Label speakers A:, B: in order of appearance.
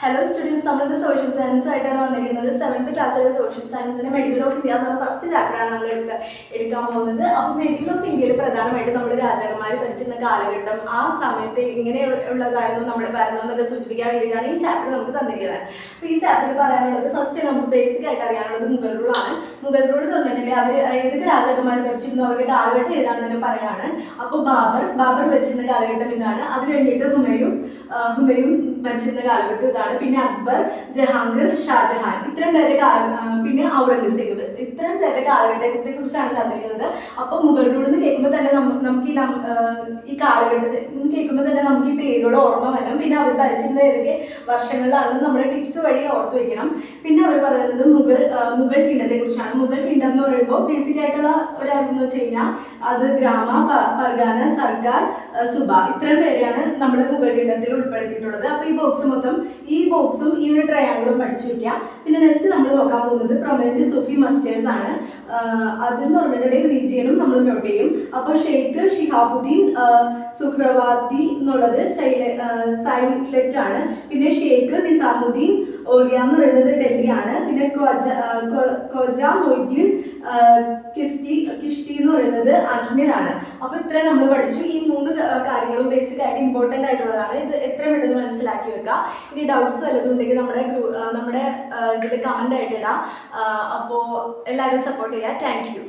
A: Hello students, നമ്മളിത് social science ആയിട്ടാണ് വന്നിരിക്കുന്നത്. 7th ക്ലാസ്സിലെ സോഷ്യൽ സയൻസിന്റെ മെഡിവൽ ഓഫ് ഇന്ത്യ എന്ന ഫസ്റ്റ് ചാപ്റ്ററാണ് നമ്മൾ എടുക്കാൻ പോകുന്നത്. അപ്പോൾ മെഡിവൽ ഓഫ് ഇന്ത്യയിൽ പ്രധാനമായിട്ട് നമ്മുടെ രാജാക്കന്മാർ ഭരിച്ചിരുന്ന കാലഘട്ടം, ആ സമയത്ത് ഇങ്ങനെയുള്ളതായിരുന്നു നമ്മുടെ ഭരണം എന്നൊക്കെ സൂചിപ്പിക്കാൻ വേണ്ടിയിട്ടാണ് ഈ ചാപ്റ്റർ നമുക്ക് തന്നിരിക്കുന്നത്. അപ്പോൾ ഈ ചാപ്റ്ററിൽ പറയാനുള്ളത്, ഫസ്റ്റ് നമുക്ക് ബേസിക് ആയിട്ട് അറിയാനുള്ളത് മുഗൾ റൂളാണ്. മുഗൾ റൂൾ എന്ന് പറഞ്ഞിട്ടുണ്ടെങ്കിൽ അവർ ഏതൊക്കെ രാജാക്കന്മാർ ഭരിച്ചിരുന്നു, അവരുടെ കാലഘട്ടം ഏതാണെന്ന് പറയാണ്. അപ്പോൾ ബാബർ ഭരിച്ചിരുന്ന കാലഘട്ടം ഇതാണ്. അത് കഴിഞ്ഞിട്ട് ഹുമയൂൺ ഭരിച്ചിരുന്ന കാലഘട്ടം ഇതാണ്. പിന്നെ അക്ബർ, ജഹാംഗീർ, ഷാജഹാൻ, ഇത്തരം പേരുടെ പിന്നെ ഔറംഗസേബ്, ഇത്തരം പേരുടെ കാലഘട്ടത്തെ കുറിച്ചാണ് തന്നിരിക്കുന്നത്. അപ്പോൾ മുഗൾ റൂൾ എന്ന് കേൾക്കുമ്പോൾ തന്നെ നമുക്ക് ഈ കാലഘട്ടത്തിൽ കേൾക്കുമ്പോൾ തന്നെ നമുക്ക് ഈ പേരുകൾ ഓർമ്മ വരണം. പിന്നെ അവർ ഭരിച്ചിരുന്ന ഏതൊക്കെ വർഷങ്ങളിലാണെന്ന് നമ്മുടെ ടിപ്സ് വഴി ഓർത്തു വയ്ക്കണം. പിന്നെ അവർ പറയുന്നത് മുഗൾ കിണ്ടത്തെ കുറിച്ചാണ്. മുഗൾ കിണ്ടം എന്ന് പറയുമ്പോൾ ബേസിക് ആയിട്ടുള്ള ഒരു അറിവെന്ന് വെച്ച് കഴിഞ്ഞാൽ അത് ഗ്രാമ, പർഗാന, സർക്കാർ, സുബ, ഇത്തരം പേരാണ് നമ്മുടെ മുഗൾ കിണ്ടത്തിൽ ഉൾപ്പെടുത്തിയിട്ടുള്ളത്. അപ്പോൾ ഈ ബോക്സും ഈ ഒരു ട്രയാങ്കിളും പഠിച്ചു വെക്കാം. പിന്നെ നെക്സ്റ്റ് നമ്മൾ നോക്കാൻ പോകുന്നത് പ്രൊമനന്റ് സൂഫി മസ്റ്റേഴ്സ് ആണ്. അതെന്ന് പറഞ്ഞിട്ടുണ്ടെങ്കിൽ റീജിയനും നമ്മൾ നോട്ട് ചെയ്യും. അപ്പോൾ ഷെയ്ഖ് ഷിഹാബുദ്ദീൻ സുഹ്രവാദി എന്നുള്ളത് സൈലറ്റ് ആണ്. പിന്നെ ഷെയ്ഖ് നിസാമുദ്ദീൻ ഓലിയ എന്ന് പറയുന്നത് ഡൽഹിയാണ്. പിന്നെ ഖ്വാജ മൊയ്തീൻ കിഷ്ടി എന്ന് പറയുന്നത് അജ്മീർ ആണ്. അപ്പോൾ ഇത്രയും നമ്മൾ പഠിച്ചു. ഈ 3 കാര്യങ്ങളും ബേസിക് ആയിട്ട് ഇമ്പോർട്ടൻ്റ് ആയിട്ടുള്ളതാണ്. ഇത് എത്രയും പെട്ടെന്ന് മനസ്സിലാക്കി വെക്കുക. ഇനി ഡൗട്ട്സ് വല്ലതും ഉണ്ടെങ്കിൽ നമ്മുടെ ഇതിൽ കമൻ്റ് ആയിട്ട് ഇടാം. അപ്പോൾ എല്ലാവരും സപ്പോർട്ട് ചെയ്യുക. Thank you.